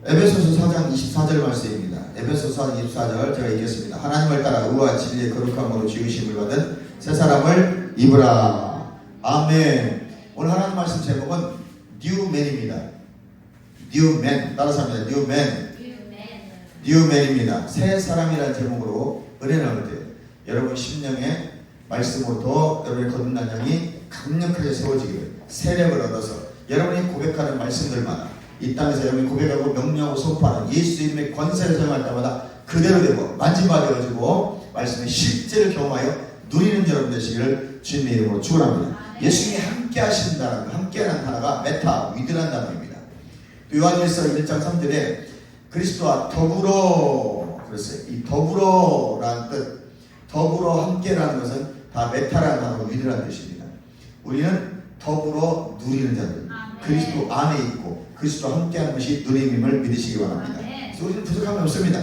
에베소서 4장 24절 말씀입니다. 에베소서 4장 24절 제가 읽겠습니다. 하나님을 따라 의와 진리의 거룩함으로 지으심을 받은 새 사람을 입으라. 아멘. 오늘 하나님 말씀 제목은 뉴맨입니다. 뉴맨. 따라서 합니다. 뉴맨. 뉴맨입니다. 새 사람이라는 제목으로 은혜 나눌 때 여러분 심령의 말씀으로 더 여러분의 거듭난 양이 강력하게 세워지기를 세력을 얻어서 여러분이 고백하는 말씀들마다 이 땅에서 여러분이 고백하고 명령하고 선포하는 예수 이름의 권세를 사용할 때마다 그대로 되고 만진받아가지고 말씀의 실제를 경험하여 누리는 여러분 되시기를 주님의 이름으로 축원합니다. 예수님이 함께 하신다는 함께라는 단어가 메타, 위드라는 단어입니다. 요한일서 1장 3절에 그리스도와 더불어 그랬어요. 이 더불어라는 뜻, 더불어 함께라는 것은 다 메타라는 단어로 위드라는 뜻입니다. 우리는 더불어 누리는 자들, 그리스도 안에 있고 그리스도와 함께하는 것이 누림임을 믿으시기 바랍니다. 그래서 우리는 부족함이 없습니다.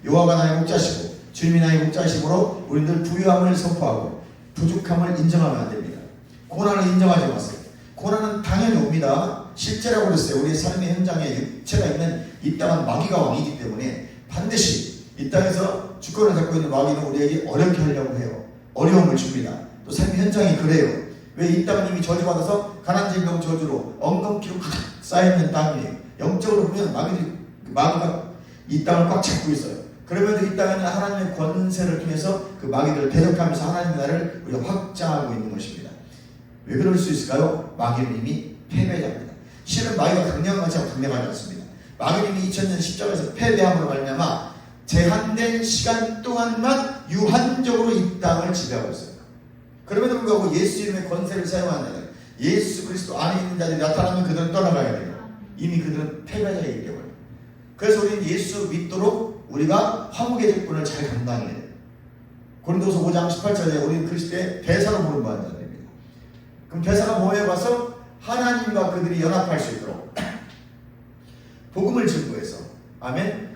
여호와가 나의 목자시고 주님이 나의 목자이심으로 우리들 부유함을 선포하고 부족함을 인정하면 안 됩니다. 고난을 인정하지 마세요. 고난은 당연히 옵니다. 실제라고 그랬어요. 우리의 삶의 현장에 육체가 있는 이 땅은 마귀가 왕이기 때문에 반드시 이 땅에서 주권을 잡고 있는 마귀는 우리에게 어렵게 하려고 해요. 어려움을 줍니다. 또 삶의 현장이 그래요. 왜 이 땅은 이미 저주받아서 가난질병 저주로 엉겅퀴로 가득 쌓여있는 땅이에요. 영적으로 보면 마귀가 이 땅을 꽉 잡고 있어요. 그러면서 이 땅에는 하나님의 권세를 통해서 그 마귀들을 대적하면서 하나님의 나라를 우리가 확장하고 있는 것입니다. 왜 그럴 수 있을까요? 마귀는 이미 패배자입니다. 실은 마귀가 강력한 것처럼 강력하지 않습니다. 마귀는 이미 2000년 십자가에서 패배함으로 말미암아 제한된 시간 동안만 유한적으로 이 땅을 지배하고 있어요. 그럼에도 불구하고 예수 이름의 권세를 사용하는 자들, 예수 그리스도 안에 있는 자들이 나타나면 그들은 떠나가야 돼요. 이미 그들은 패배자이기 때문에. 그래서 우리는 예수 믿도록 우리가 화목의 직분을 잘 감당해야 돼요. 고린도서 5장 18절에 우리는 그리스도의 대사로 부름받은 자들입니다. 그럼 대사가 뭐에 가서 하나님과 그들이 연합할 수 있도록 복음을 증거해서 아멘.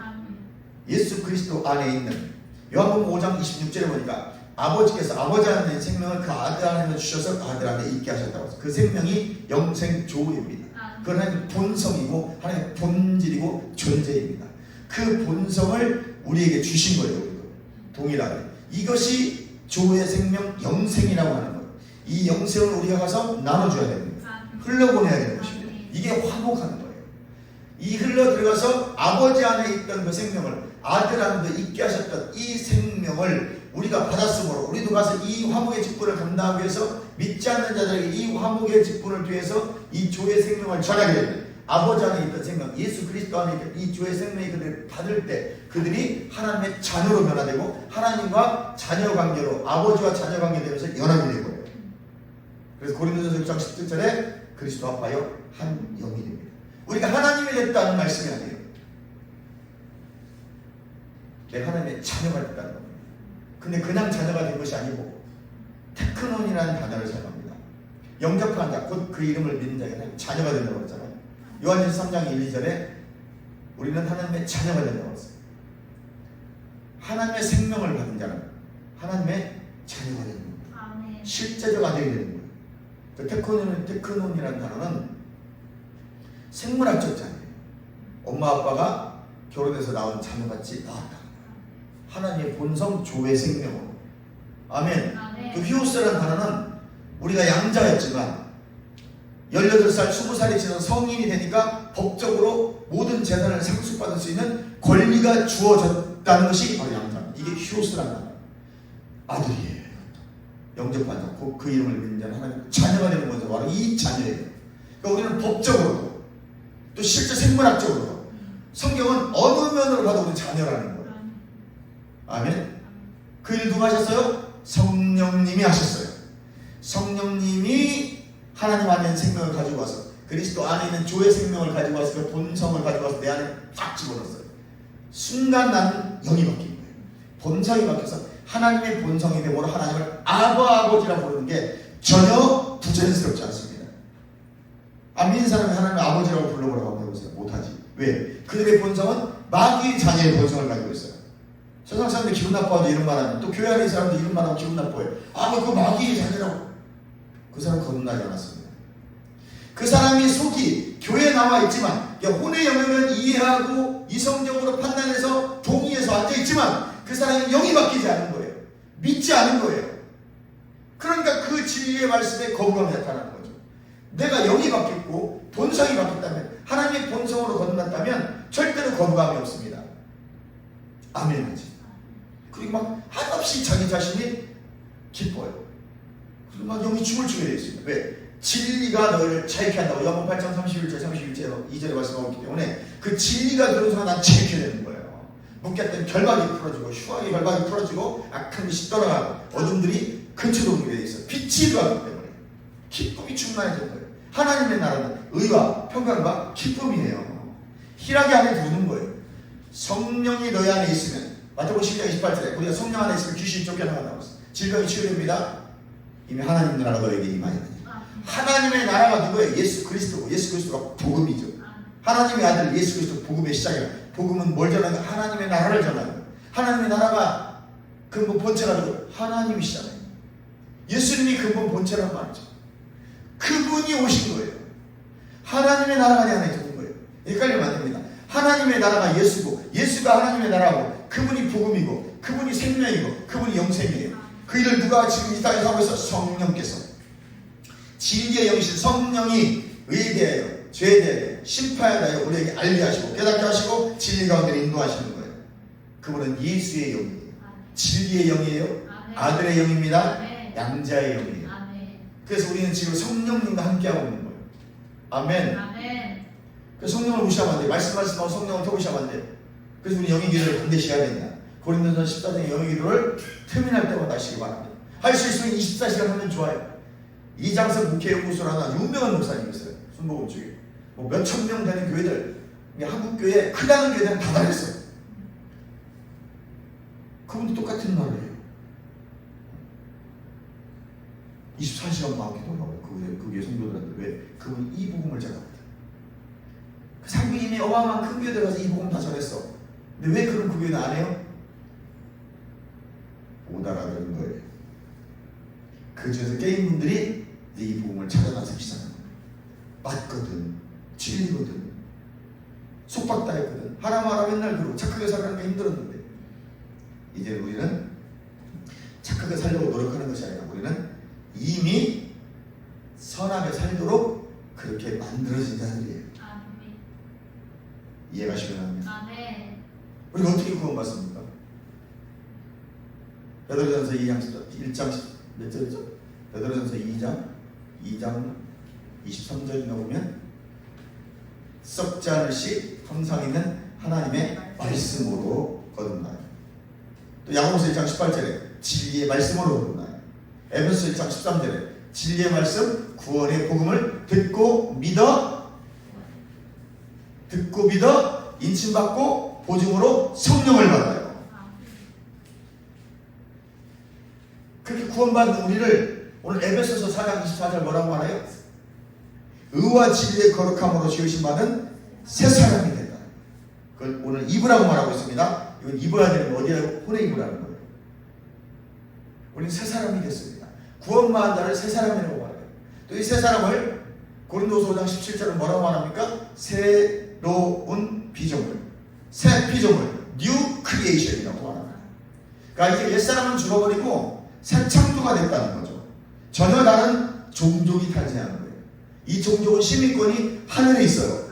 예수 그리스도 안에 있는 요한복음 5장 26절에 보니까 아버지께서 아버지 안에 생명을 그 아들 안에 주셔서 그 아들 안에 있게 하셨다고 해서 그 생명이 영생조입니다. 그건 하나님의 본성이고 하나님의 본질이고 존재입니다. 그 본성을 우리에게 주신 거예요. 동일하게. 이것이 조의 생명 영생이라고 하는 거예요. 이 영생을 우리가 가서 나눠줘야 됩니다. 흘러보내야 되는 것입니다. 이게 화목하는 거예요. 이 흘러 들어가서 아버지 안에 있던 그 생명을 아들 안에 있게 하셨던 이 생명을 우리가 받았으므로 우리도 가서 이 화목의 직분을 감당하기 위해서 믿지 않는 자들에게 이 화목의 직분을 통해서 이 조의 생명을 전하게 됩니다. 아버지 안에 있던 생명, 예수 그리스도 안에 있던 이 조의 생명이 그들을 받을 때 그들이 하나님의 자녀로 변화되고 하나님과 자녀 관계로 아버지와 자녀 관계 되면서 연합이 되는 거예요. 그래서 고린도전서 6장 17절에 그리스도 합하여 한 영이 됩니다. 우리가 하나님이 됐다는 말씀이 아니에요. 내가 하나님의 자녀가 됐다는 겁니다. 근데 그냥 자녀가 된 것이 아니고 테크논이라는 단어를 사용합니다. 영접한 자, 곧 그 이름을 믿는 자가 자녀가 된다고 했잖아요. 요한일서 3장 1, 2절에 우리는 하나님의 자녀가 된다고 했어요. 하나님의 생명을 받은 자는 하나님의 자녀가 되는 겁니다. 실제적 아들이 되는 거예요. 테크논이라는 단어는 생물학적 자녀예요. 엄마 아빠가 결혼해서 나온 자녀같이 나왔다. 하나님의 본성 조의 생명으로. 아멘. 그 히오스라는 단어는 우리가 양자였지만 18살, 20살이 지난 성인이 되니까 법적으로 모든 재산을 상속받을 수 있는 권리가 주어졌다는 것이 바로 양자입니다. 이게 히오스라는 단어. 아들이에요. 영접한 자, 곧 그 이름을 믿는 자는 하나님 자녀가 되는 것은 바로 이 자녀예요. 그러니까 우리는 법적으로 또 실제 생물학적으로 성경은 어느 면으로 봐도 우리 자녀라는 거예요. 아멘. 그 일 누가 하셨어요? 성령님이 하셨어요. 성령님이 하나님 안에 있는 생명을 가지고 와서 그리스도 안에 있는 조의 생명을 가지고 와서 그 본성을 가지고 와서 내 안에 딱 집어넣었어요. 순간 나는 영이 바뀐 거예요. 본성이 바뀌어서 하나님의 본성이 되므로 하나님을 아버지라 부르는 게 전혀 부자연스럽지 않습니다. 안 믿는 사람이 하나님을 아버지라고 불러보라고 한번 해보세요. 못하지. 왜? 그들의 본성은 마귀의 자녀의 본성을 가지고 있어요. 세상 사람들 기분 나빠하고 이런 말 하면 또 교회 안에 사람들 이런 말 하면 기분 나빠해요. 그 마귀의 자녀라고. 그 사람 거듭나지 않았습니다. 그 사람이 속이 교회에 나와 있지만 그러니까 혼의 영역은 이해하고 이성적으로 판단해서 동의해서 앉아있지만 그 사람은 영이 바뀌지 않은 거예요. 믿지 않은 거예요. 그러니까 그 진리의 말씀에 거부감이 나타나는 거죠. 내가 영이 바뀌었고 본성이 바뀌었다면, 하나님의 본성으로 거듭났다면 절대로 거부감이 없습니다. 아멘이지. 그리고 막 한없이 자기 자신이 기뻐요. 그리고 막 영이 춤을 추게 되어 있습니다. 왜? 진리가 너희를 자유케 한다고 요한복음 8장 31절 32절로 2절에 말씀하고 있기 때문에 그 진리가 들어온 순간 난 자유케 되는 거예요. 묶였던 결박이 풀어지고 흉악의 결박이 풀어지고 악한 것이 떠나가고 어둠들이 근처로 오게 되어 있어요. 빛이 들어가기 때문에 기쁨이 충만해진 거예요. 하나님의 나라는 의와 평강과 기쁨이에요. 희락이 안에 두는 거예요. 성령이 너희 안에 있으면, 마태복음 12장 28절에 우리가 성령 안에 있으면 귀신이 쫓겨나간다고 했어요. 질병이 치유됩니다. 이미 하나님 나라가 너에게 임하였느니. 하나님의 나라가 누구예요? 예수 그리스도고, 예수 그리스도가 복음이죠. 하나님의 아들 예수 그리스도 복음의 시작이에요. 복음은 뭘 전하는 거예요? 하나님의 나라를 전하는 거예요. 하나님의 나라가 근본 본체가 누구예요? 하나님이시잖아요. 예수님이 근본 본체란 말이죠. 그분이 오신 거예요. 하나님의 나라가 내 안에 드는 거예요. 헷갈리면 안 됩니다. 하나님의 나라가 예수고, 예수가 하나님의 나라고, 그분이 복음이고, 그분이 생명이고, 그분이 영생이에요. 그 일을 누가 지금 이 땅에서 하고 있어? 성령께서. 진리의 영이신 성령이 의에 대하여, 죄에 대하여, 심판에 대하여 우리에게 알게 하시고 깨닫게 하시고 진리 가운데 인도하시는 거예요. 그분은 예수의 영이에요. 진리의 영이에요. 아들의 영입니다. 양자의 영이에요. 그래서 우리는 지금 성령님과 함께하고 있는 거예요. 아멘. 그래서 성령을 무시하면 안 돼. 말씀하고 성령을 더 무시하면 안 돼. 그래서 우리 영의 기도를 반드시 해야 된다. 고린도서 14장의 영의 기도를 틈이날 때마다 하시기 바랍니다. 할 수 있으면 24시간 하면 좋아요. 이장석 목회연구소라는 유명한 목사님이 있어요. 순복음 쪽에. 뭐 몇천 명 되는 교회들, 한국교회 크다는 교회들은 다 다녔어요. 그분도 똑같은 말을 해요. 24시간 막 기도하고 그 교회 성도들한테. 왜? 그분이 이 복음을 전합니다. 상비님이 어마어마한 큰 교회들 가서 이 복음 다 전했어. 근데 왜 그런 그 교회는 안 해요? 못 알아듣는 거예요. 그 중에서 게임분들이 이 복음을 찾아나서 시작하는 거예요. 맞거든, 진리거든, 속박당했거든, 하나마라 맨날 그러고 착하게 살아가는 게 힘들었는데, 이제 우리는 착하게 살려고 노력하는 것이 아니라 우리는 이미 선하게 살도록 그렇게 만들어진 자들이에요. 이해가시면 합니다. 우리가 어떻게 구원받습니까? 베드로전서 1장 몇 절이죠? 베드로전서 2장 23절이나 보면 썩지 않을 씨 항상 있는 하나님의 말씀으로 거듭나요. 또 야고보서 1장 18절에 진리의 말씀으로 거듭나요. 에베소 1장 13절에 진리의 말씀 구원의 복음을 듣고 믿어 인침받고 보증으로 성령을 받아요. 그렇게 구원받은 우리를 오늘 에베소서 4장 24절 뭐라고 말해요? 의와 진리의 거룩함으로 지으신 바는 새 사람이 된다. 그걸 오늘 입으라고 말하고 있습니다. 이건 입어야 되는 거 어디라고? 혼에 입으라는 거예요. 우리는 새 사람이 됐습니다. 구원받은 자를 새 사람이라고 말해요. 또 이 새 사람을 고린도서 5장 17절은 뭐라고 말합니까? 새로운 피조물, 새 피조물, 뉴 크리에이션이라고 말합니다. 그러니까 이게 옛사람은 죽어버리고 새 창조가 됐다는 거죠. 전혀 다른 종족이 탄생하는 거예요. 이 종족은 시민권이 하늘에 있어요.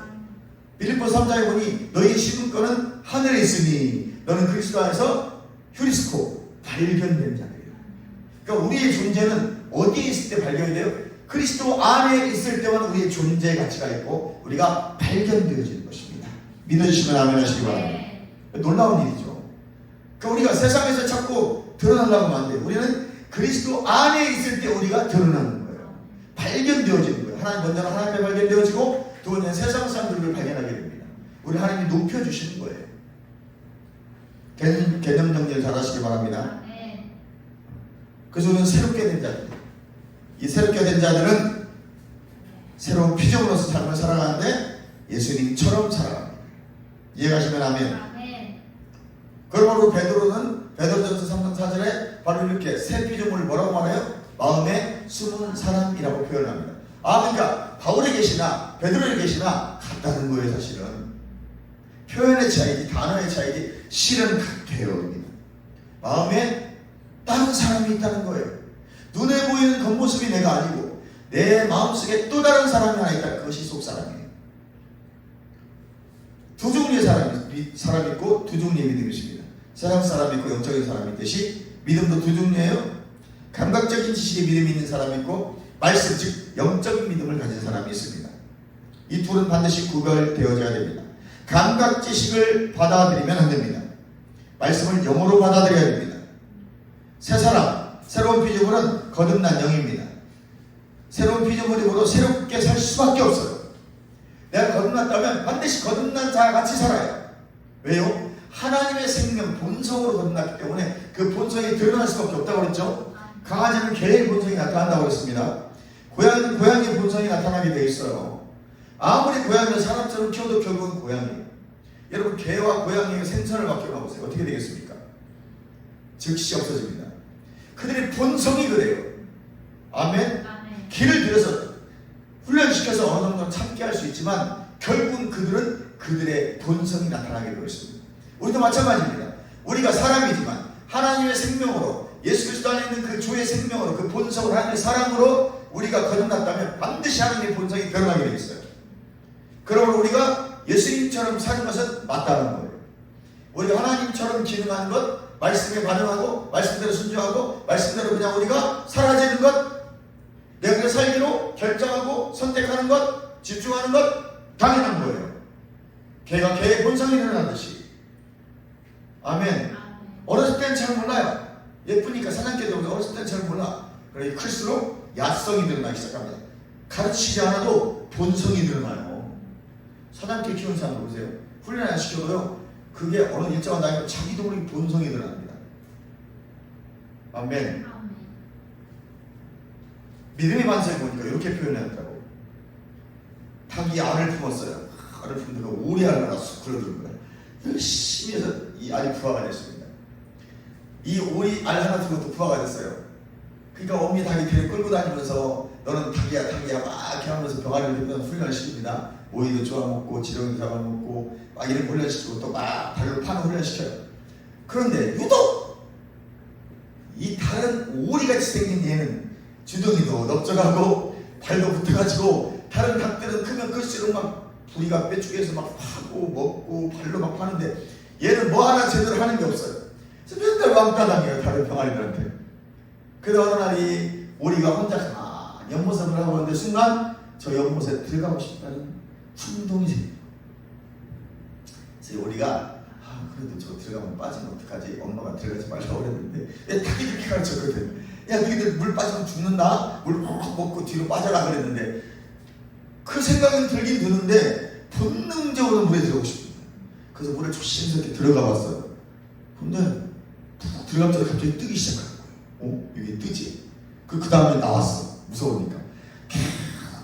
빌립보서 3장에 보니 너희 시민권은 하늘에 있으니 너는 그리스도 안에서 휴리스코, 발견된 자들이에요. 그러니까 우리의 존재는 어디에 있을 때 발견이 돼요? 그리스도 안에 있을 때만 우리의 존재의 가치가 있고 우리가 발견되어지는 것입니다. 믿어주시면 아멘 하시기 바랍니다. 놀라운 일이죠. 그러니까 우리가 세상에서 자꾸 드러나려고 하면 안 돼요. 우리는 그리스도 안에 있을 때 우리가 드러나는 거예요. 발견되어지는 거예요. 하나님 먼저는 하나님에 발견되어지고 두 번째는 세상 사람들을 발견하게 됩니다. 우리 하나님이 높여주시는 거예요. 개념 정리를 잘 하시기 바랍니다. 그래서 우리는 새롭게 된 자들, 이 새롭게 된 자들은 새로운 피조물로서 삶을 살아가는데 예수님처럼 살아갑니다. 이해가시면 아멘. 그러므로 베드로는 베드로전서 3장 4절에 바로 이렇게 새 피조물을 뭐라고 말해요? 마음에 숨은 사람이라고 표현합니다. 그러니까 바울에 계시나 베드로에 계시나 같다는 거예요. 사실은 표현의 차이지 단어의 차이지 실은 같아요. 마음에 다른 사람이 있다는 거예요. 눈에 보이는 겉모습이 내가 아니고 내 마음속에 또 다른 사람이 하나 있다. 그것이 속사람이에요. 두 종류의 사람이 있고 두 종류의 믿음이 있습니다. 세상 사람이 있고 영적인 사람이 있듯이 믿음도 두 종류예요. 감각적인 지식의 믿음이 있는 사람이 있고 말씀 즉 영적인 믿음을 가진 사람이 있습니다. 이 둘은 반드시 구별되어져야 됩니다. 감각 지식을 받아들이면 안 됩니다. 말씀을 영으로 받아들여야 됩니다. 새 사람, 새로운 피조물은 거듭난 영입니다. 새로운 피조물이므로 새롭게 살 수밖에 없어요. 내가 거듭났다면 반드시 거듭난 자와 같이 살아요. 왜요? 하나님의 생명, 본성으로 거듭났기 때문에 그 본성이 드러날 수밖에 없다고 그랬죠. 강아지는 개의 본성이 나타난다고 했습니다. 고양이는 고양이의 본성이 나타나게 되어 있어요. 아무리 고양이를 사람처럼 키워도 결국은 고양이에요. 여러분 개와 고양이의 생선을 맡겨놔보세요. 어떻게 되겠습니까? 즉시 없어집니다. 그들의 본성이 그래요. 아멘. 길을 들여서 훈련시켜서 어느 정도 참게 할 수 있지만 결국은 그들은 그들의 본성이 나타나게 되어 있습니다. 우리도 마찬가지입니다. 우리가 사람이지만 하나님의 생명으로 예수 그리스도 안에 있는 그 주의 생명으로 그 본성으로 하나님의 사랑으로 우리가 거듭났다면 반드시 하나님의 본성이 드러나게 되어 있어요. 그러므로 우리가 예수님처럼 사는 것은 맞다는 거예요. 우리가 하나님처럼 기능하는 것, 말씀에 반응하고 말씀대로 순종하고 말씀대로 그냥 우리가 사라지는 것, 내가 그 살기로 결정하고 선택하는 것, 집중하는 것 당연한 거예요. 개가 개의 본성이 드러나듯이. 아멘. 어렸을 때는 잘 몰라요. 예쁘니까 사냥개도 어렸을 때는 잘 몰라. 그러니 클수록 야성이 드러나기 시작합니다. 가르치지 않아도 본성이 드러나요. 사냥개 키우는 사람 보세요. 훈련 안 시켜도요. 그게 어느 일정한 나이에 자기도 모르게 본성이 드러납니다. 아멘. 믿음의 반석을 보니까 이렇게 표현하더라고. 닭이 알을 품었어요. 알을 품다가 오리 알을 하나 쑥 굴러들은 거예요. 열심히 해서 이 알이 부화가 됐습니다. 이 오리 알 하나 두고 또 부화가 됐어요. 그러니까 어미 닭이 배를 끌고 다니면서 너는 닭이야 막 이렇게 하면서 병아리를 들면 훈련을 시킵니다. 오이도 좋아 먹고 지렁이 잡아 먹고 막 이런 훈련시키고 또 막 발로 파는 훈련시켜요. 그런데 유독 이 다른 오리같이 생긴 얘는 주둥이도 넓적하고 발도 붙어가지고 다른 닭들은 크면 클수록 막 부리가 빼죽여서 막 파고 먹고 발로 막 파는데 얘는 뭐 하나 제대로 하는 게 없어요. 그래서 맨날 왕따 당해요. 다른 병아리들한테. 그래서 어느 날이 오리가 혼자 가만히 연못을 하고 있는데 순간 저 연못에 들어가고 싶다는 충동이 생겨요. 그래서 오리가 그래도 저 들어가면 빠지면 어떡하지? 엄마가 들어가지 말라고 그랬는데 닭이 그렇게 가르쳤거든. 야 너희들 물 빠지면 죽는다? 물 콕 먹고 뒤로 빠져라 그랬는데 그 생각은 들긴 드는데 본능적으로 물에 들어가고 싶습니다. 그래서 물에 조심스럽게 들어가 봤어요. 근데 푹 들어가면서 갑자기 뜨기 시작하는 거예요. 여기 뜨지? 그 다음에 나왔어. 무서우니까.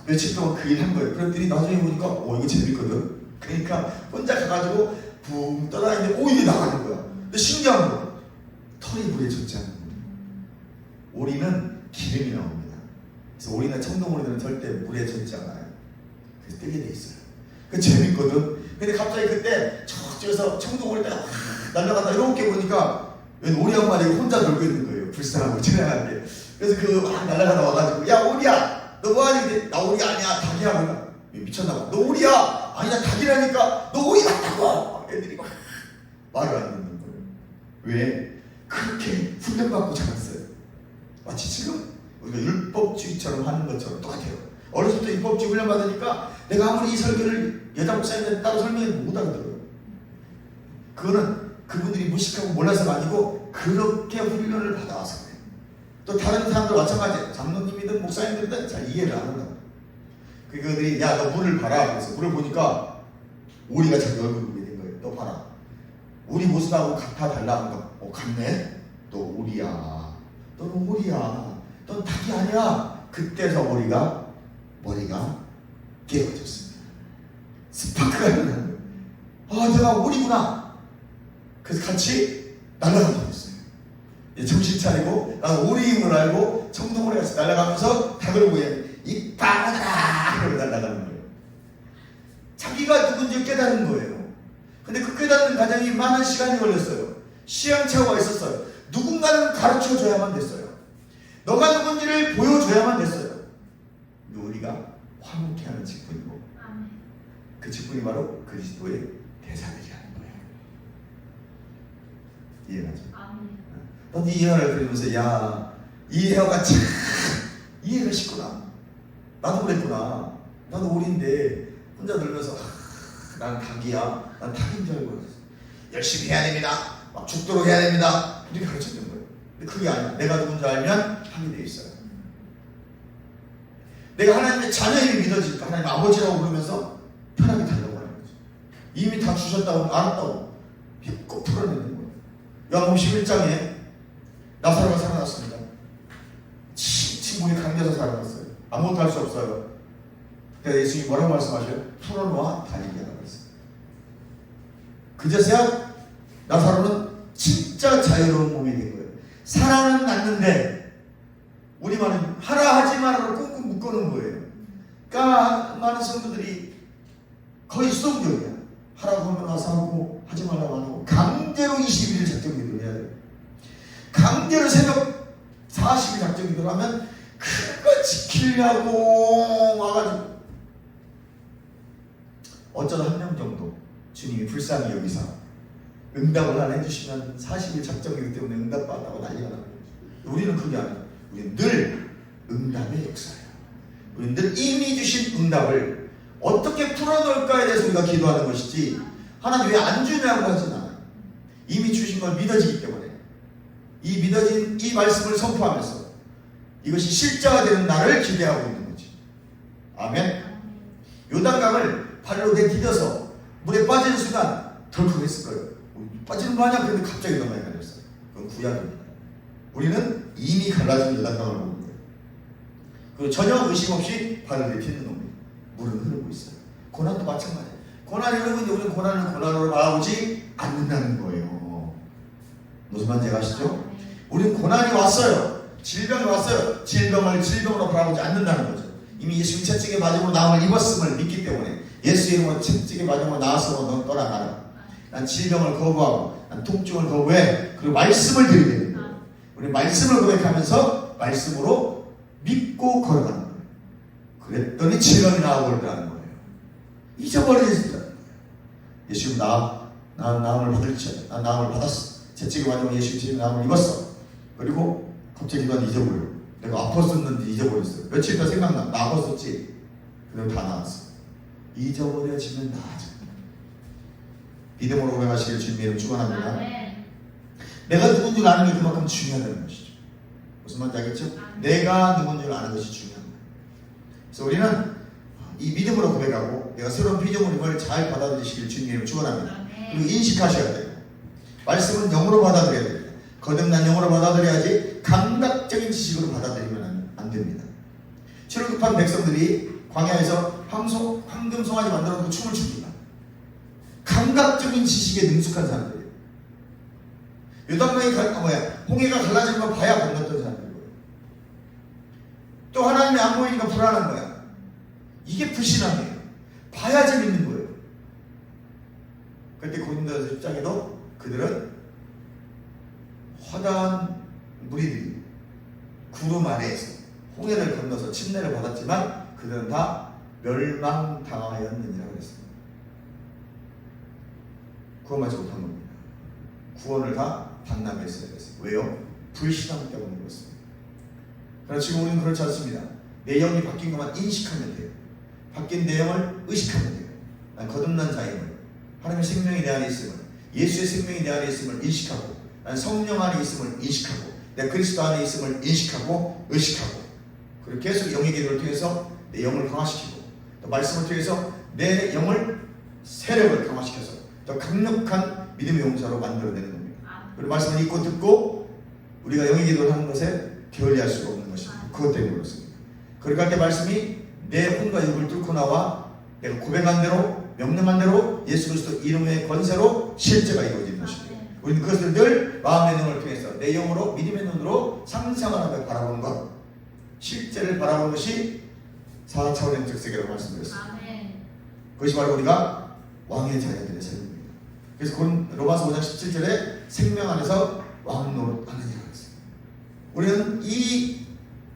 며칠 동안 그 일 한 거예요. 그랬더니 나중에 보니까 이거 재밌거든. 그러니까 혼자 가가지고 붕 떠다니는데 이게 나가는 거야. 근데 신기한 거 털이 물에 젖지 않는 거예요. 오리는 기름이 나옵니다. 그래서 오리는 청동오리들은 절대 물에 젖지 않아요. 그래서 뜨게 돼 있어요. 그 재밌거든. 근데 갑자기 그때 저쪽에서 청동오리가 날아가다 이렇게 보니까 웬 오리 한 마리가 혼자 놀고 있는 거예요. 불쌍하고 찬양하게. 그래서 그 막 날아가다 와가지고 야 오리야 너 뭐하니? 나 오리 아니야 닭이야. 뭐야 미쳤나봐. 너 오리야. 아니 나 닭이라니까. 너 오리 같다고. 애들이 막 말을 안 듣는 거예요. 왜? 그렇게 훈련받고 자랐어요. 마치 지금 우리가 율법주의처럼 하는 것처럼 똑같아요. 어렸을 때 율법주의 훈련 받으니까 내가 아무리 이 설교를 여자 목사님한테 따로 설명해 못 알아들어요. 그거는 그분들이 무식하고 몰라서가 아니고 그렇게 훈련을 받아와서 그래요. 또 다른 사람들 마찬가지예요. 장로님이든 목사님들이든 잘 이해를 안 한다고. 그들이 야 너 물을 봐라. 그래서 물을 보니까 오리가 자기 얼굴을 보게 된 거예요. 너 봐라. 우리 모습하고 같아 달라 하는 거. 같네? 너 오리야. 너는 오리야. 넌 닭이 아니야. 그때서 머리가 깨어졌습니다. 스파크가 일어나는 거예요. 내가 오리구나. 그래서 같이 날아가게 됐어요. 정신 차리고 나는 오리임을 알고 청동오리 같이 날아가면서 닭을 보게 이 바보들아! 그러고 날아가는 거예요. 자기 이걸 깨닫는 거예요. 근데 그 깨닫는 과정이 많은 시간이 걸렸어요. 시행착오가 있었어요. 누군가는 가르쳐줘야만 됐어요. 너가 누군지를 보여줘야만 됐어요. 근데 우리가 화목해하는 직분이고 그 직분이 바로 그리스도의 대사들이라는 거예요. 이해가죠? 나도 이 예화를 들으면서 야, 이 예화가 참 이해가 쉽구나. 나도 그랬구나. 나도 우리인데 혼자 들으면서 난 닭이야. 난 닭인 줄 알고 열심히 해야 됩니다. 막 죽도록 해야 됩니다. 이렇게 가르쳤던 거예요. 근데 그게 아니야. 내가 누군지 알면 하게 돼 있어요. 내가 하나님의 자녀임이 믿어질까? 하나님 아버지라고 부르면서 편하게 달라고 하는 거죠. 이미 다 주셨다고 알았다고 믿고 풀어내는 거예요. 요한복음 11장에 나사로가 살아났습니다. 친구이 강제해서 살아났어요. 아무것도 할 수 없어요. 그래서 예수님이 뭐라고 말씀하셔요? 풀어놓아 다니게 하라고 했어요. 그제서야 나사로는 진짜 자유로운 몸이 된 거예요. 살아는 났는데 우리말은 하라 하지 마라로 꽁꽁 묶어놓은 거예요. 그러니까 많은 성도들이 거의 수동적이야. 하라고 하면 와서 하고 하지 말라고 안 하고 강제로 21일 작정기도를 해야 돼요. 강제로 새벽 40일 작정기도를 하면 그거 지키려고 와가지고 어쩌다 한 명 정도 주님이 불쌍히 여기서 응답을 하나 해주시면 40일 작정기도 때문에 응답받다고 난리가 나는 거예요. 우리는 그게 아니에요. 우리는 늘 응답의 역사예요. 우리는 늘 이미 주신 응답을 어떻게 풀어놓을까에 대해서 우리가 기도하는 것이지 하나님 왜 안 주냐고 하진 않아요. 이미 주신 걸 믿어지기 때문에 이 믿어진 이 말씀을 선포하면서 이것이 실제가 되는 날을 기대하고 있는 거지. 아멘. 요단강을 발로 내디뎌서 물에 빠지는 순간 덜컥했을 거예요. 빠지는 거 아니야? 근데 갑자기 너무 많이 갈렸어요. 그건 구약입니다. 우리는 이미 갈라진 요단강을 보는 거예요. 그리고 전혀 의심 없이 발을 내딛는 겁니다. 물은 흐르고 있어요. 고난도 마찬가지예요. 고난이 흐르고 있는데 우리는 고난을 고난으로 바라보지 않는다는 거예요. 무슨 말인지 아시죠? 우리는 고난이 왔어요. 질병이 왔어요. 질병을 질병으로 바라보지 않는다는 거죠. 이미 예수님 채찍의 맞음으로 나음을 입었음을 믿기 때문에 예수 이름으로 채찍의 맞음으로 나왔으면 넌 떠나가라. 난 질병을 거부하고 난 통증을 거부해. 그리고 말씀을 드리는 거예요. 우리 말씀을 고백하면서 말씀으로 믿고 걸어가는 거예요. 그랬더니 질병이 나와버린다는 거예요. 잊어버리지 않는 거예요. 예수님 나음을 받을지 난 나음을 받았어. 채찍의 맞음으로 예수님 나음을 입었어. 그리고 갑자기 난 잊어버려. 내가 아팠었는데 잊어버렸어요. 며칠 있다 생각나. 나 아팠었지. 그럼 다 나았어. 잊어버려지면 나아져. 믿음으로 고백하시길 주님의 이름 축원합니다. 내가 누군 줄 아는 게 그만큼 중요하다는 것이죠. 무슨 말인지 알겠죠? 내가 누군 줄 아는 것이 중요한 거예요. 그래서 우리는 이 믿음으로 고백하고 내가 새로운 피조물임을 잘 받아들이시길 주님의 이름 축원합니다. 그리고 인식하셔야 돼요. 말씀은 영으로 받아들여야 돼요. 거듭난 영으로 받아들여야지 감각적인 지식으로 받아들이면 안 됩니다. 출애굽한 백성들이 광야에서 황금 송아지 만들어 놓고 춤을 춥니다. 감각적인 지식에 능숙한 사람들이에요. 요단강이 홍해가 갈라지는 걸 봐야 건넜던 사람들이고요. 또 하나님이 안 보이니까 불안한 거야. 이게 불신앙이에요. 봐야지 믿는 거예요. 그때 고린도서 10장에도 그들은 화다한 무리들이 구름 아래에서 홍해를 건너서 침례를 받았지만 그들은 다 멸망당하였느니라 그랬습니다. 구원받지 못한 겁니다. 구원을 다 반납했어야 됐어요. 왜요? 불신앙 때문에 그렇습니다. 그러나 지금 우리는 그렇지 않습니다. 내용이 바뀐 것만 인식하면 돼요. 바뀐 내용을 의식하면 돼요. 난 거듭난 자임을, 하나님의 생명이 내 안에 있음을, 예수의 생명이 내 안에 있음을 인식하고, 난 성령 안에 있음을 인식하고, 내가 그리스도 안에 있음을 인식하고 의식하고, 그리고 계속 영의 기도를 통해서 내 영을 강화시키고, 또 말씀을 통해서 내 영을 세력을 강화시켜서 더 강력한 믿음의 용사로 만들어내는 겁니다. 그리고 말씀을 읽고 듣고 우리가 영의 기도를 하는 것에 게을리할 수가 없는 것입니다. 그것 때문에 그렇습니다. 그러니까 그 말씀이 내 혼과 육을 뚫고 나와 내가 고백한 대로 명령한 대로 예수 그리스도 이름의 권세로 실제가 이루어지는 것입니다. 우리는 그것을 늘 마음의 눈을 통해서 내 영으로 믿음의 눈으로 상상을 하며 바라보는 것, 실제를 바라보는 것이 4차원적 세계라고 말씀드렸습니다. 그것이 바로 우리가 왕의 자녀들의 삶입니다. 그래서 로마서 5장 17절에 생명 안에서 왕 노릇하느니라 했어요. 우리는 이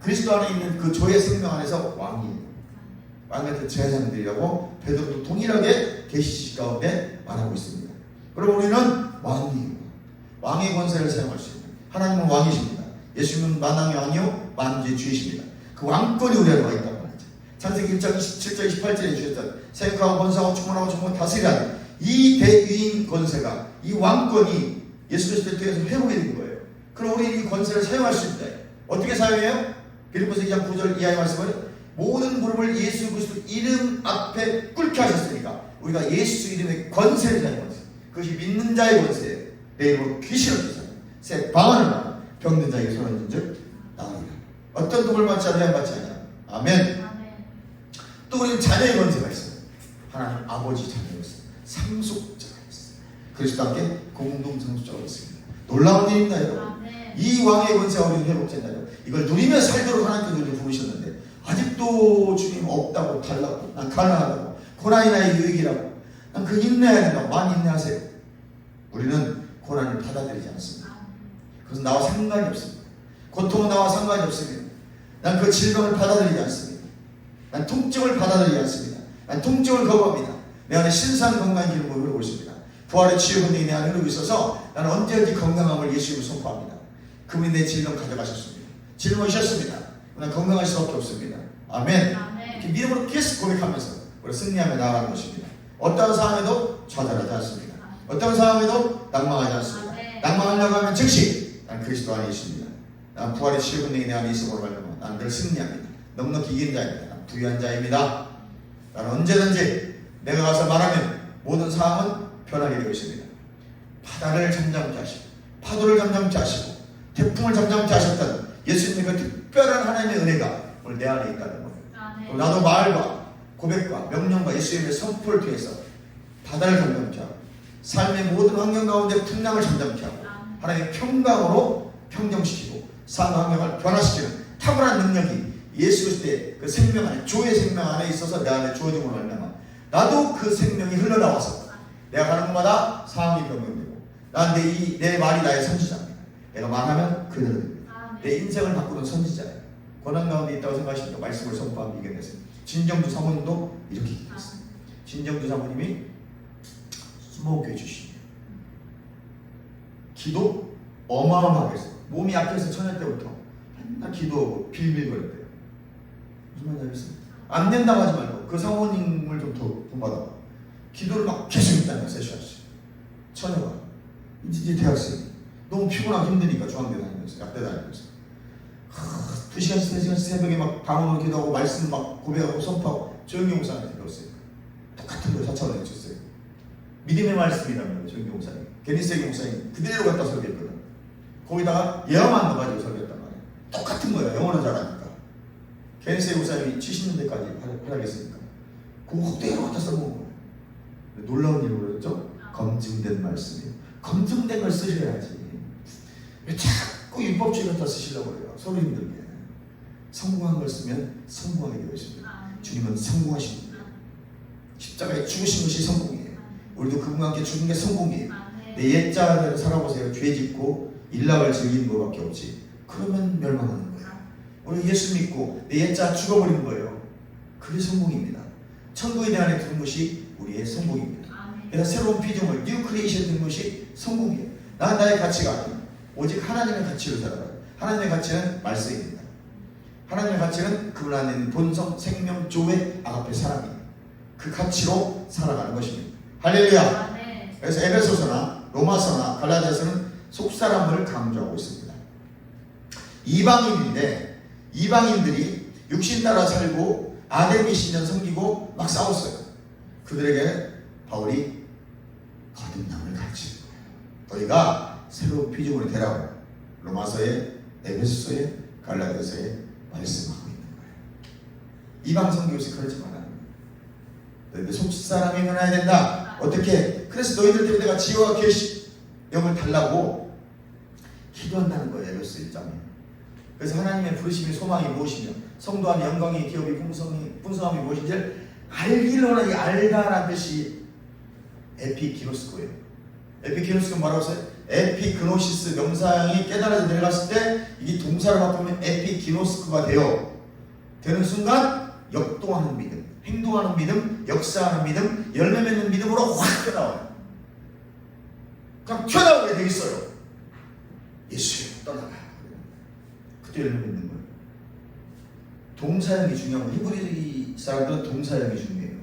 그리스도 안에 있는 그 조의 생명 안에서 왕이에요. 왕의 제자들이라고 베드로도 동일하게 계시식 가운데 말하고 있습니다. 그럼 우리는 왕이에요. 왕의 권세를 사용할 수 있는 하나님은 왕이십니다. 예수님은 만왕의 왕이요 만주의 주이십니다. 그 왕권이 우리 안에 와 있다고 말하죠. 창세기 1장 27절 28절에 주셨던 생육하고 번성하고 충만하고 충만하고 다스리라는 이 대위인 권세가, 이 왕권이 예수 그리스도의 통해서 회복이 된 거예요. 그럼 우리 이 권세를 사용할 수 있다. 어떻게 사용해요? 빌립보서 2장 9절 이하의 말씀은 모든 무릎을 예수 그리스도 이름 앞에 꿇게 하셨으니까 우리가 예수 이름의 권세를 사용하는 것이에요. 그것이 믿는 자의 권세예요. 내 이름으로 귀신을 쫓아내고 새 방언을 하고 병든 자에게 손을 든 즉 나으리라. 어떤 도움을 받지 않냐 받지 않냐. 아멘. 또 우리는 자녀의 권세가 있어요. 하나님 아버지 자녀였어요. 상속자가 있어요. 그리스도와 함께 공동 상속자가 있습니다. 놀라운 일입니다, 여러분. 이 왕의 권세가 우리는 회복된다요. 이걸 누리며 살도록 하나님께서 우리를 부르셨는데 아직도 주님 없다고 달라고 난 가난하다고 고난이 나의 유익이라고 난 그 인내해야 된다고 많이 인내하세요. 우리는 고난을 받아들이지 않습니다. 그래서 나와 상관이 없습니다. 고통은 나와 상관이 없습니다. 난 그 질병을 받아들이지 않습니다. 난 통증을 받아들이지 않습니다. 난 통증을 거부합니다. 내 안에 신선 건강의 기름을 흐르고 있습니다. 부활의 치유 권능이 내 안에 흐르고 있어서 나는 언제든지 건강함을 예수님을 선포합니다. 그분이 내 질병 가져가셨습니다. 짊어지셨습니다. 난 건강할 수밖에 없습니다. 아멘. 이렇게 믿음으로 계속 고백하면서 우리 승리하며 나아가는 것입니다. 어떤 상황에도 좌절하지 않습니다. 어떤 상황에도 낭망하지 않습니다. 낭망하려고 하면 즉시 난 그리스도 안에 있습니다. 난 부활의 치유 권능이 내 안에 있음으로 말미암아 난 늘 승리합니다. 넉넉히 이긴 자입니다. 난 부유한 자입니다. 나는 언제든지 내가 가서 말하면 모든 상황은 변하게 되고 있습니다. 바다를 잠잠케 하시고 파도를 잠잠케 하시고 태풍을 잠잠케 하셨던 예수님의 그 특별한 하나님의 은혜가 오늘 내 안에 있다는 거예요. 또 나도 말과 고백과 명령과 예수님의 선포를 통해서 바다를 잠잠케 하고 삶의 모든 환경 가운데 풍랑을 잠잠케 하고 하나님의 평강으로 평정시키고 삶의 환경을 변화시키는 탁월한 능력이 예수 그리스도의 그 생명 안에 조의 생명 안에 있어서 내 안에 주어짐으로 말미암아 나도 그 생명이 흘러나와서 내가 가는 곳마다 상황이 변경되고 난 내 말이 나의 선지자입니다. 내가 말하면 그대로 됩니다. 내 인생을 바꾸는 선지자예요. 고난 가운데 있다고 생각하시니까 말씀을 선포하면 이겨냈어요. 진정주 사모님도 이렇게 기도했어요. 진정주 사모님이 수목교회 출신이에요. 기도 어마어마하게 했어요. 몸이 약해서 처녀 때부터 맨날 기도하고 빌빌거렸대요. 무슨 말인지 알겠어요? 안 된다고 하지 말고 그 사모님을 좀 더 본받아. 기도를 막 계속 했다는 세션씩. 처녀가 이제 대학생 너무 피곤하고 힘드니까 중앙대 다니면서 약대 다니면서 2시간씩 3시간씩 새벽에 막 방언으로 기도하고 말씀 막 고백하고 선포하고 조영기 목사님한테 들었어요. 똑같은 걸 4차원에 해줬어요. 믿음의 말씀이라면 조영기 목사님 게니세기 목사님 그대로 갖다 설계했거든. 거기다가 예화만 넣어가지고 설계했단 말이에요. 똑같은 거예요. 영어는 잘하니까. 게니세기 목사님이 70년대까지 활약했으니까 그거 그대로 갖다 써먹은 거예요. 놀라운 일을 그랬죠? 검증된 말씀이에요. 검증된 걸 쓰셔야지. 왜 자꾸 율법주의 갖다 쓰시려고 그래요? 서로 힘들게. 성공한 걸 쓰면 성공하게 되어 있습니다. 주님은 성공하신 분이에요. 십자가에 죽으신 것이 성공이에요. 우리도 그분과 함께 죽은 게 성공이에요. 내 옛자를 살아보세요. 죄 짓고 일락을 즐기는 것밖에 없지. 그러면 멸망하는 거예요. 우리 예수 믿고 내 옛자 죽어버리는 거예요. 그게 성공입니다. 천국에 내 안에 두는 것이 우리의 성공입니다. 그래서 새로운 피조물, 뉴 크리에이션 된 것이 성공이에요. 난 나의 가치가 아니에요. 오직 하나님의 가치로 살아가요. 하나님의 가치는 말씀입니다. 하나님의 가치는 그분 안에 있는 본성, 생명, 조회, 아가페, 사랑이에요. 그 가치로 살아가는 것입니다. 할렐루야. 그래서 에베소서나 로마서나 갈라디아서는 속사람을 강조하고 있습니다. 이방인인데 이방인들이 육신 따라 살고 아데미 신전 섬기고 막 싸웠어요. 그들에게 바울이 거듭남을 가르치는 거예요. 너희가 새로운 피조물이 되라고 로마서에 에베소서에 갈라디아서에 말씀하고 있는 거예요. 이방 선교에서 그러지 말라는 거예요. 너희들 속사람이 변해야 된다. 어떻게? 그래서 너희들 때문에 내가 지혜와 계시령을 달라고 기도한다는 거예요. 에베소 1장에. 그래서 하나님의 부르심이 소망이 무엇이며 성도함이 영광이 기업이 풍성함이 무엇인지를 알기를 원하니 알다라는 뜻이 에피기노스코예요. 에피기노스코는 뭐라고 써요? 에피그노시스 명사형이 깨달아져 내려갔을 때 이게 동사를 바꾸면 에피기노스코가 되는 순간 역동하는 믿음, 행동하는 믿음, 역사하는 믿음, 열매 맺는 믿음으로 확 튀어나와요. 그냥 튀어나오게 돼 있어요. 예수님 떠나가. 그때 열매 맺는 거예요. 동사형이 중요한 거예요. 히브리 사람들은 동사형이 중요해요.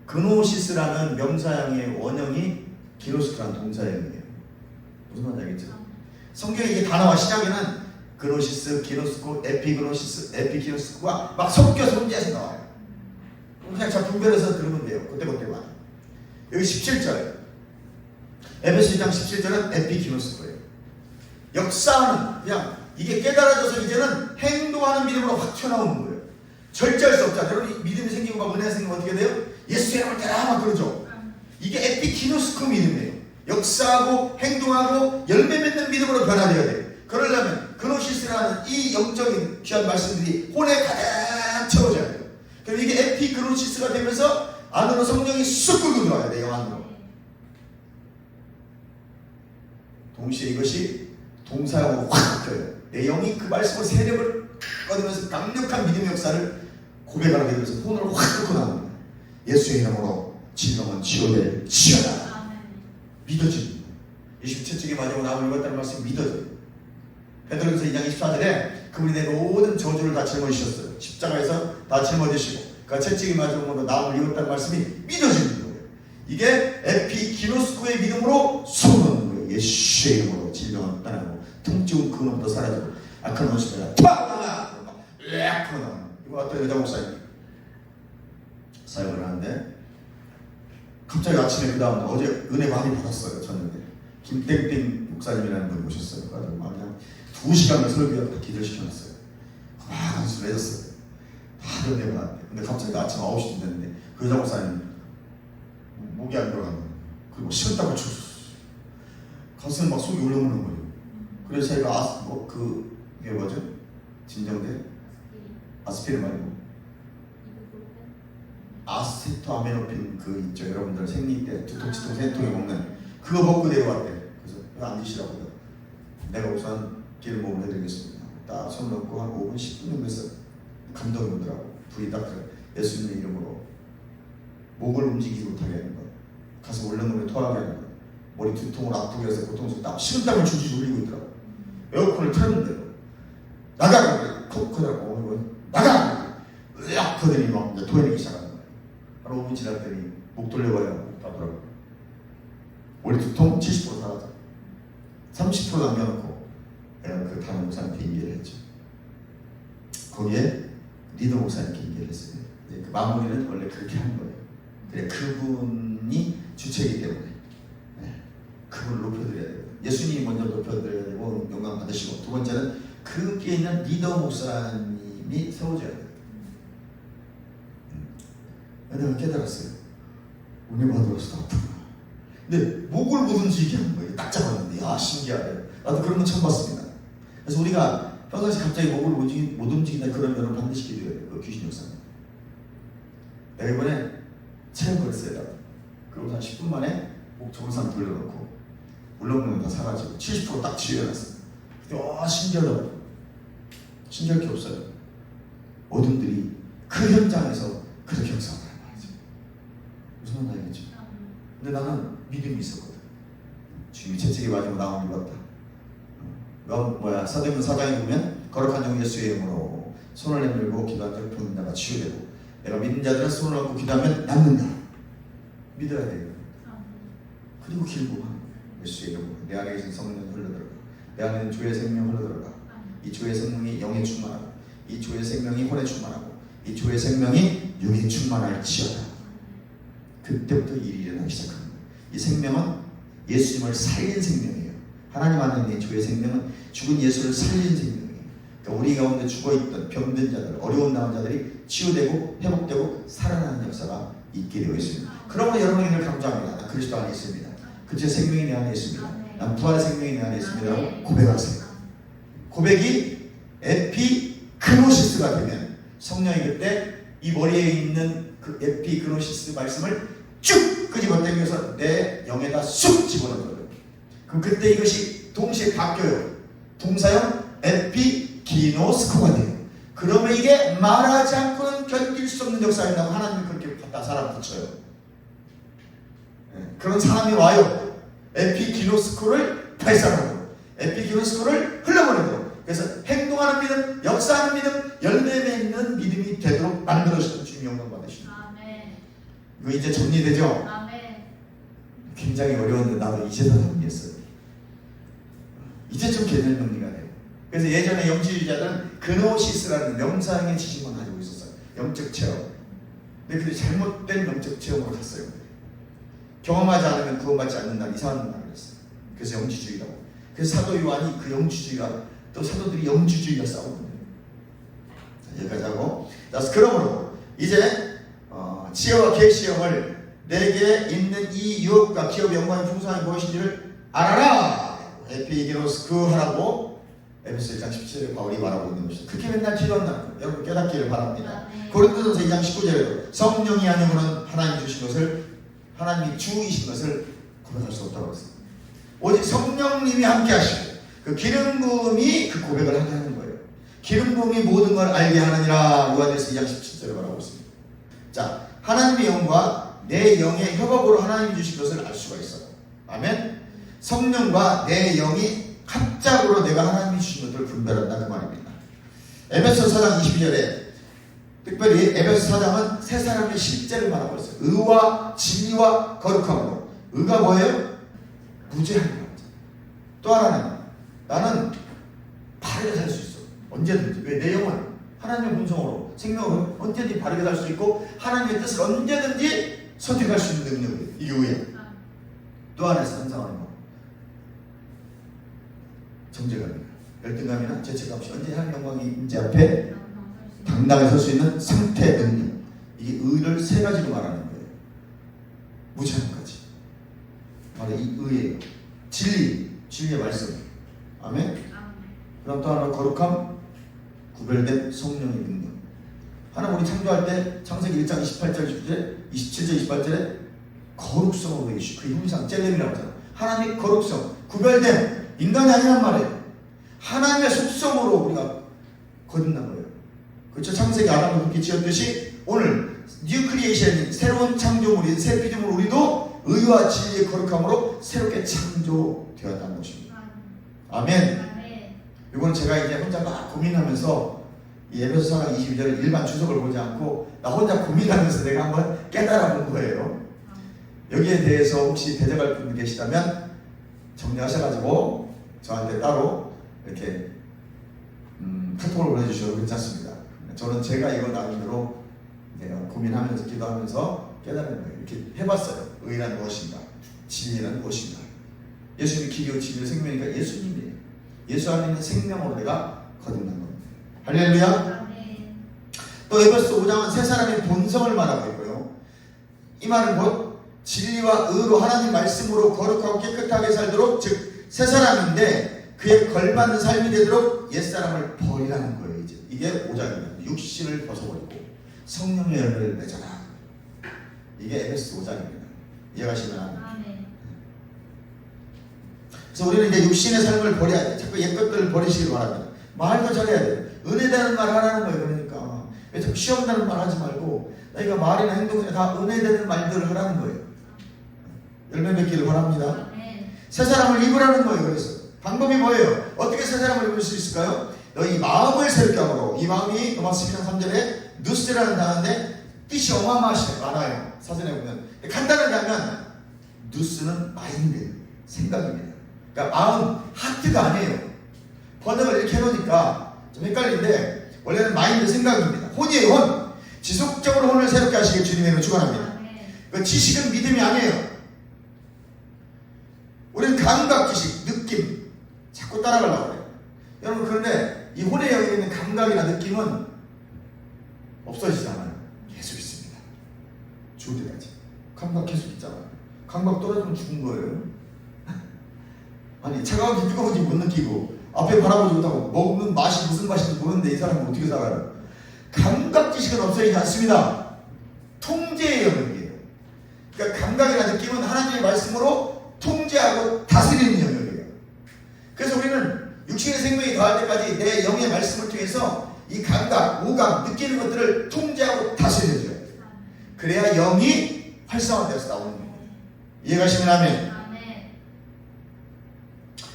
그노시스라는 명사형의 원형이 기노스코라는 동사형이에요. 무슨 말인지 알겠죠? 성경에 이게 단어와 시작에는 그노시스, 기노스코, 에피그노시스, 에피기노스코가 막 섞여서 혼자서 나와요. 그냥 잘 분별해서 들으면 돼요. 그때만. 여기 17절. 에베소 2장 17절은 에피기노스코예요. 역사하는, 그냥 이게 깨달아져서 이제는 행동하는 믿음으로 확 튀어나오는 거예요. 절제할 수 없잖아요. 여러분 믿음이 생기고 막 은혜가 생기면 어떻게 돼요? 예수 이름을 따라 막 그러죠. 이게 에피기노스코 믿음이에요. 역사하고 행동하고 열매 맺는 믿음으로 변화되어야 돼요. 그러려면 그노시스라는 이 영적인 귀한 말씀들이 혼에 가득 채워져야 돼요. 그럼 이게 에피그노시스가 되면서 안으로 성령이 쑥 끌고 들어와야 돼요. 영 안으로. 동시에 이것이 동사형으로 확 바뀌어요. 내 영이 그 말씀의 세력을 얻으면서 강력한 믿음의 역사를 고백하게 되면서 혼을 확 끌고 나옵니다. 예수의 이름으로 진정은 치유되라. 믿어집니다. 27쪽에 마지막으로 나오는 이것다는 말씀이 믿어져요. 베드로전서 2장 24절에 그분이 내 모든 저주를 다 짊어지셨어요. 십자가에서 다 짊어지시고 그 채찍이 마지막으로 나오는 이것다는 말씀이 믿어지는 거예요. 이게 에피기노스코의 믿음으로 소원하는 거예요. 예수의 이름으로 질병은 떠나고 통증은 근원부터 사라지고 악한 원수가 팍! 이거 어떤 여자 목사님 사역을 하는데 갑자기 아침에 그 다음날 어제 은혜 많이 받았어요. 저녁에 김땡땡 목사님이라는 분이 오셨어요. 그래서 막 그냥 2시간을 설교하고 다 기도를 시켜놨어요. 막 한수를 해줬어요. 다 은혜 받았대. 근데 갑자기 아침 9시쯤 됐는데 그 여자 목사님 목이 안 들어가는 거예요. 그리고 식은땀을 쳤어. 가슴 막 속이 울렁울렁 거예요. 그래서 저희가 그게 뭐죠? 진정제? 아스피린 말고 아세토아미노펜 그 있죠. 여러분들 생리 때 두통치통 생통에 먹는 그거 먹고 내려왔대. 그래서 이거 안 드시라고요. 내가 우선 기름 부음을 해드리겠습니다. 딱 손 넣고 한 5분 10분 정도 해서 감동이 오더라고. 불이 딱 예수님의 이름으로 목을 움직이지 못하게 하는 것, 가슴 울렁울렁 토하게 하는 것, 머리 두통을 아프게 해서 고통스럽다 식은땀을 줄줄 흘리고 있더라고. 에어컨을 틀었는데 나가! 그러더라고. 나가! 으악! 그러더니 막 토해내기 시작하는 거야. 한 5분 지났더니 목 돌려봐야 목 다더라고. 머리 두통 70% 사라져. 30% 남겨놓고 내가 그 다른 목사님께 인계를 했죠. 거기에 리더 목사님께 인계를 했어요. 그 마무리는 원래 그렇게 하는 거예요. 그래 그분이 주체이기 때문에 그분을 높여드려야 돼요. 예수님이 먼저 높여드려야 되고 영광 받으시고, 두 번째는 그게 있는 리더 목사님이 세워져야 돼요. 내가 깨달았어요. 은혜 받으러서 아프구나. 근데 목을 못 움직이게 하는 거예요. 딱 잡았는데 야 신기하네. 나도 그런 건 처음 봤습니다. 그래서 우리가 평상시 갑자기 목을 못 움직인다 그러면 반드시 기도해야 돼요. 그 귀신 역사는. 내가 이번에 체험을 했어요. 그리고 한 10분 만에 목 정상 돌려놓고 울렁울렁 다 사라지고 70% 딱 치유해놨어요. 근데 신기하다고. 신기할 게 없어요. 어둠들이 그 현장에서 그렇게 역사를 하는 거죠. 무슨 말인지 알겠죠? 근데 나는 믿음이 있었거든. 주님이 채찍이 맞으면 나오는 것 같다. 사도행전 4장에 보면 거룩한 영 예수의 이름으로 손을 내밀고 기도한 적 병든 자가 치유되고, 내가 믿는 자들은 손을 얹고 기도하면 낫는다. 믿어야 돼요. 그리고 길고 하는 거예요. 예수의 이름으로 내 안에 계신 성령이 흘러들어가. 내 안에는 주의 생명 흘러들어가. 이 주의 생명이 영에 충만하고, 이 주의 생명이 혼에 충만하고, 이 주의 생명이 육에 충만할지어다. 그때부터 일이 일어나기 시작합니다. 이 생명은 예수님을 살린 생명이에요. 하나님 안에 있는 주의 생명은 죽은 예수를 살린 생명이에요. 그러니까 우리 가운데 죽어있던 병든 자들, 어려운 나온 자들이 치유되고 회복되고 살아나는 역사가 있게 되어 있습니다. 그러므로 여러분을 강조합니다. 난 그리스도 안에 있습니다. 그리스도의 생명이 내 안에 있습니다. 난 부활의 생명이 내 안에 있습니다. 고백하세요. 고백이 에피그노시스가 되면 성령이 그때 이 머리에 있는 그 에피그노시스 말씀을 쭉 끄집어 덧대기 위해서 내 영에다 쑥 집어넣어요. 그럼 그때 이것이 동시에 바뀌어요. 동사형 에피기노스코가 돼요. 그러면 이게 말하지 않고는 견딜 수 없는 역사인다고 하나님이 그렇게 갖다 사람 붙여요. 그런 사람이 와요. 에피기노스코를 발산하고 에피기노스코를 흘러보내고, 그래서 행동하는 믿음, 역사하는 믿음, 열매 맺는 믿음이 되도록 만들어주는 주님 영광 받으십니다. 이거 이제 정리되죠? 아멘. 굉장히 어려운데 나도 이제서 정리했어요. 이제 좀 개념 정리가 돼요. 그래서 예전에 영지주의자들은 그노시스라는 명상의 지식만 가지고 있었어요. 영적 체험. 근데 그게 잘못된 영적 체험으로 갔어요. 경험하지 않으면 구원받지 않는다는 이상한 말을 했어요. 그래서 영지주의라고. 그래서 사도 요한이 그 영지주의가, 또 사도들이 영지주의가 싸우거든요. 여기까지 하고, 그러므로 이제 지혜와 계시형을 내게 있는 이 유업과 기업의 영광의 풍성함이 무엇인지를 알아라. 에피기노스크 하라고 에베소 1장 17절에 바울이 말하고 있는 것입니다. 그렇게 맨날 기도한다는 거예요. 여러분 깨닫기를 바랍니다. 고린도전서 2장 19절에도 성령이 아니고는 하나님이 주신 것을, 하나님이 주이신 것을 고백할 수 없다고 했습니다. 오직 성령님이 함께 하시고 그 기름 부음이 그 고백을 하게 하는 거예요. 기름 부음이 모든 걸 알게 하느니라. 요한일서 2장 17절에 말하고 있습니다. 자, 하나님의 영과 내 영의 협업으로 하나님이 주신 것을 알 수가 있어요. 아멘. 성령과 내 영이 합작으로 내가 하나님이 주신 것들을 분별한다, 그 말입니다. 에베소 4장 22절에 특별히 에베소 4장은 세 사람의 실제를 말하고 있어요. 의와 진리와 거룩함으로. 의가 뭐예요? 무죄한 것. 또 하나는 나는 바르게 살 수 있어. 언제든지. 왜? 내 영은 하나님의 본성으로, 생명으로 언제든지 바르게 살 수 있고 하나님의 뜻을 언제든지 선택할 수 있는 능력이에요. 이게 의예요. 또 하나에서 상상하는 거. 정죄감이나 열등감이나 죄책감 없이 언제 하나님 영광이 임재 앞에 당당히 설 수 있는 상태 능력. 이게 의를 세 가지로 말하는 거예요. 무죄함까지. 바로 이 의예요. 진리, 진리의 말씀. 아멘. 그럼 또 하나 거룩함, 구별된 성령의 능력. 하나님 우리 창조할 때 창세기 1장 27절 28절에 거룩성으로 계시고 그 형상 젤렘이라고 하잖아요. 하나님의 거룩성, 구별된 인간이 아니란 말이에요. 하나님의 속성으로 우리가 거듭난 거예요. 그렇죠? 창세기 아담을 그렇게 지었듯이 오늘 뉴 크리에이션인 새로운 창조물인 새 피조물 우리도 의와 진리의 거룩함으로 새롭게 창조되었다는 것입니다. 아멘. 이건 제가 이제 혼자 막 고민하면서 이 에베소 4장 22절의 일반 주석을 보지 않고 나 혼자 고민하면서 내가 한번 깨달아 본 거예요. 여기에 대해서 혹시 대적할 분 계시다면 정리하셔가지고 저한테 따로 이렇게 카톡을 보내주셔도 괜찮습니다. 저는 제가 이거 나름대로 내가 고민하면서 기도하면서 깨달은 거예요. 이렇게 해봤어요. 의란 무엇인가? 진리란 무엇인가? 예수님이 길이요 진리요 생명이니까 예수님이에요. 예수 안에 있는 생명으로 내가 거듭난 겁니다. 할렐루야. 또 에베소 5장은 세 사람의 본성을 말하고 있고요. 이 말은 곧 진리와 의로 하나님 말씀으로 거룩하고 깨끗하게 살도록, 즉 새 사람인데 그에 걸맞는 삶이 되도록 옛사람을 버리라는 거예요. 이제 이게 5장입니다. 육신을 벗어버리고 성령의 열매를 맺어라. 이게 에베소 5장입니다. 이해가시면 합니다. 그래서 우리는 이제 육신의 삶을 버려야 돼. 자꾸 옛 것들을 버리시길 바랍니다. 말도 잘해야 돼. 은혜되는 말 하라는 거예요. 그러니까 왜 자꾸 시험되는 말 하지 말고 내가 말이나 행동이나 다 은혜되는 말들을 하라는 거예요. 열매 맺기를 바랍니다. 새 사람을 입으라는 거예요. 그래서 방법이 뭐예요? 어떻게 새 사람을 입을 수 있을까요? 너희 마음을 새롭게 함으로. 이 마음이 로마서 12장 3절에 누스라는 단어인데 뜻이 어마어마하시네. 많아요. 사전에 보면. 간단하게 하면 누스는 마인드, 생각입니다. 그러니까 마음, 하트가 아니에요. 번역을 이렇게 해놓으니까 좀 헷갈리는데 원래는 마인드, 생각입니다. 혼이에요. 혼. 지속적으로 혼을 새롭게 하시길 주님의 이름으로 축원합니다. 그 지식은 믿음이 아니에요. 우리는 감각, 지식, 느낌 자꾸 따라가려고 해요. 여러분 그런데 이 혼의 영역에 있는 감각이나 느낌은 없어지지 않아요. 계속 있습니다. 죽을 때까지. 감각 계속 있잖아요. 감각 떨어지면 죽은 거예요. 아니 차가운지 뜨거운지 못 느끼고 앞에 바라보지 못하고 먹는 맛이 무슨 맛인지 모르는데 이 사람은 어떻게 살아요? 감각 지식은 없어지지 않습니다. 통제의 영역이에요. 그러니까 감각이라는 느낌은 하나님의 말씀으로 통제하고 다스리는 영역이에요. 그래서 우리는 육신의 생명이 더할 때까지 내 영의 말씀을 통해서 이 감각, 오감, 느끼는 것들을 통제하고 다스려줘요. 그래야 영이 활성화되어서 나오는 거예요. 이해가시면 아멘.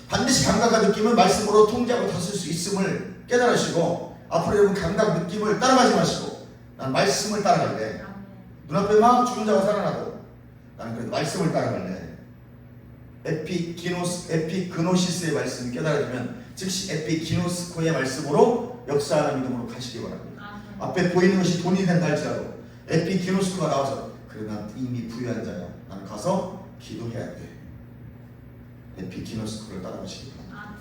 반드시 감각과 느낌은 말씀으로 통제하고 다스릴 수 있음을 깨달으시고, 앞으로 여러분 감각, 느낌을 따라가지 마시고 난 말씀을 따라갈래. 눈앞에 막 죽은 자가 살아나도 나는 그래도 말씀을 따라갈래. 에피그노시스의 말씀을 깨달아주면 즉시 에피기노스코의 말씀으로 역사하는 믿음으로 가시기 바랍니다. 앞에 보이는 것이 돈이 된다 할지라도 에피기노스코가 나와서 그래 난 이미 부유한 자야, 나는 가서 기도해야 돼. 에피기노스코를 따라가시기 바랍니다.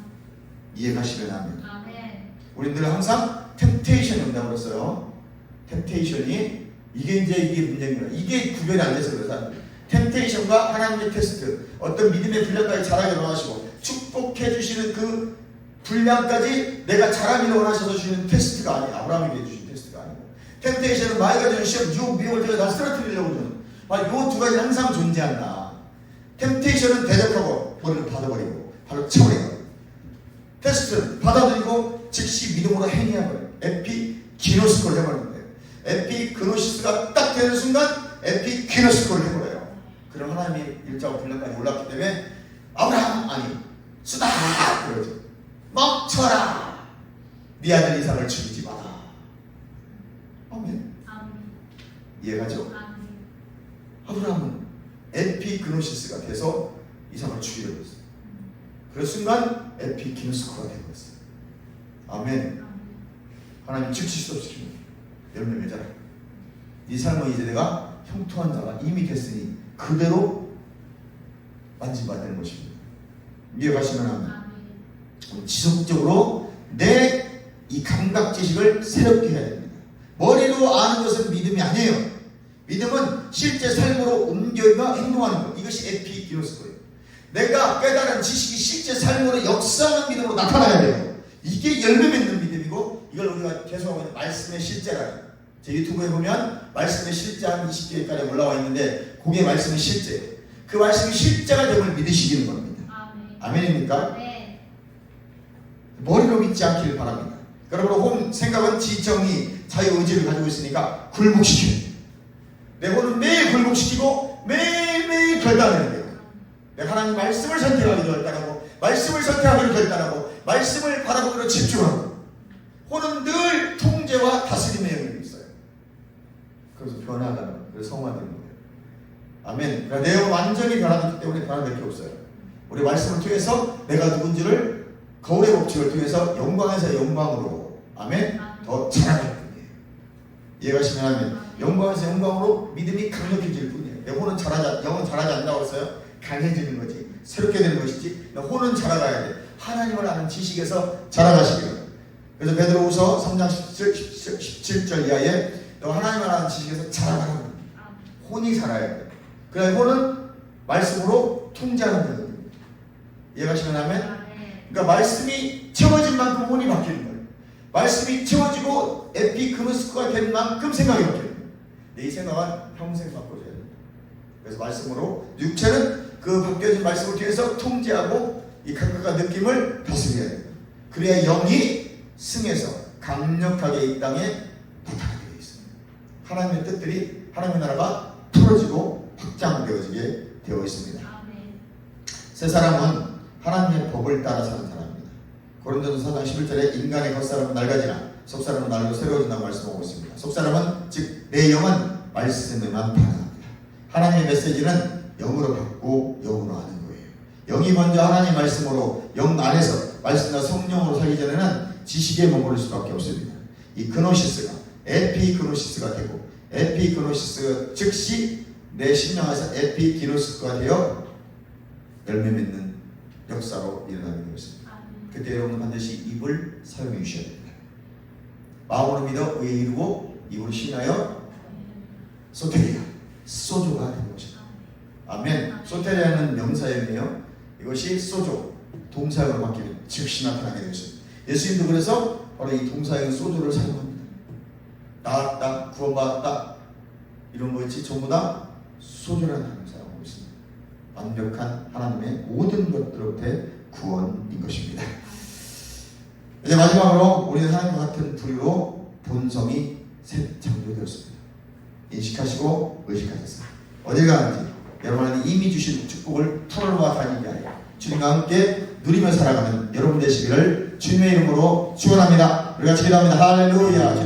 이해가시면 아멘. 우리 늘 항상 템테이션이 온다고 그랬어요. 템테이션이 이게 문제입니다. 이게 구별이 안 돼서 그래서 템테이션과 하나님의 테스트, 어떤 믿음의 분량까지 자라게 원하시고 축복해 주시는 그 분량까지 내가 자라기를 원하셔서 주시는 테스트가 아니에요. 아브라함에게 주신 테스트가 아니고, 템테이션은 마귀가 주는 시험, 유혹, 미혹을 제가 다 쓰러뜨리려고 주는 이 두 가지 항상 존재한다. 템테이션은 대적하고 머리를 받아버리고 바로 쳐버리고, 테스트는 받아들이고 즉시 믿음으로 행해버려요. 에피기노스코를 해버리는 거예요. 에피그노시스가 딱 되는 순간 에피기노스코를 해버려요. 그럼 하나님이 일자고 분량까지 올랐기 때문에 아브라함 아니 쓰다 그러죠. 멈춰라. 네 아들 이삭을 죽이지 마라. 아멘. 이해가죠? 아브라함은 에피그노시스가 돼서 이삭을 죽이려고 했어요. 그 순간 에피기노스코가 되어버렸어요. 아멘. 하나님 즉시 수업시키면 열매 맺어라. 네 삶은 이제 내가 형통한 자가 이미 됐으니 그대로 만진받는 것입니다. 이해가시면 하면 지속적으로 내 이 감각 지식을 새롭게 해야 됩니다. 머리로 아는 것은 믿음이 아니에요. 믿음은 실제 삶으로 옮겨가 행동하는 것. 이것이 에피기노스코예요. 내가 깨달은 지식이 실제 삶으로 역사하는 믿음으로 나타나야 돼요. 이게 열매 맺는 믿음이고, 이걸 우리가 계속하고 있는 말씀의 실제라는, 제 유튜브에 보면 말씀의 실제 한 20개까지 올라와 있는데 그게 말씀의 실제, 그 말씀이 실제가 됨을 믿으시기는 겁니다. 아멘입니까? 네. 머리로 믿지 않기를 바랍니다. 여러분 생각은 지정이 자유의지를 가지고 있으니까 굴복시켜요. 내 혼은 매일 굴복시키고 매일매일 결단해야 돼요. 내가 하나님 말씀을 선택하기로 결단하고, 말씀을 선택하기로 결단하고, 말씀을 바라보기로 집중하고, 혼은 늘 통제와 다스림의 영역이 있어요. 그래서 변화하는, 그래서 성화되는 거예요. 아멘. 그러니까 내 영은 완전히 변화됐기 때문에 변화될 게 없어요. 우리 말씀을 통해서 내가 누군지를 거울의 법칙을 통해서 영광에서 영광으로, 아멘, 더 자라갈 뿐이에요. 이해가시면 아멘. 영광에서 영광으로 믿음이 강력해질 뿐이에요. 내 혼은 영은 자라지 않는다고 했어요. 강해지는 거지, 새롭게 되는 것이지. 혼은 자라가야 돼. 하나님을 아는 지식에서 자라가시기를. 그래서 베드로후서 3장 17절 이하에 너 하나님을 아는 지식에서 자라가라고. 혼이 자라야 돼. 그래, 혼은 말씀으로 통제하는 거예요. 이해가시면 아멘. 그러니까 말씀이 채워진 만큼 혼이 바뀌는 거예요. 말씀이 채워지고 에피그노스코가 된 만큼 생각이 바뀌는 거예요. 이 생각은 평생 바꿔줘야 됩니다. 그래서 말씀으로 육체는 그 바뀌어진 말씀을 통해서 통제하고 이 감각과 느낌을 다스려야 됩니다. 그래야 영이 승해서 강력하게 이 땅에 나타나게 되어 있습니다. 하나님의 뜻들이, 하나님의 나라가 풀어지고 확장되어지게 되어 있습니다. 세 사람은 하나님의 법을 따라 사는 사람입니다. 고린도서 4장 11절에 인간의 겉사람은 낡아지나 속사람은 낡고 새로워진다고 말씀하고 있습니다. 속사람은 즉 내 영은 말씀에만 반응합니다. 하나님의 메시지는 영으로 받고 영으로 하는 거예요. 영이 먼저 하나님 말씀으로, 영 안에서 말씀과 성령으로 살기 전에는 지식에 머무를 수밖에 없습니다. 이 그노시스가 에피그노시스가 되고, 에피그노시스가 즉시 내 심령에서 에피기노시스가 되어 열매 맺는 역사로 일어나게 되었습니다. 그때 여러분은 반드시 입을 사용해 주셔야 됩니다. 마음으로 믿어 의에 이르고 입으로 신하여 소테리아, 소조가 되는 것입니다. 아멘. 소테리아는 명사형이에요. 이것이 소조, 동사형으로 바뀌면 즉시 나타나게 되었습니다. 예수님도 그래서 바로 이 동사형 소조를 사용합니다. 나았다, 구원받았다, 이런 거 있지, 전부 다 소조라는 단어를 사용합니다. 완벽한 하나님의 모든 것들로부터 구원인 것입니다. 이제 마지막으로 우리는 하나님과 같은 부류로 본성이 새 창조되었습니다. 인식하시고 의식하셨습니다. 어딜 가는지 여러분은 이미 주신 축복을 풀어놓아 다니게 하여 주님과 함께 누리며 살아가는 여러분 되시기를 주님의 이름으로 축원합니다. 우리 같이 기도합니다. 할렐루야.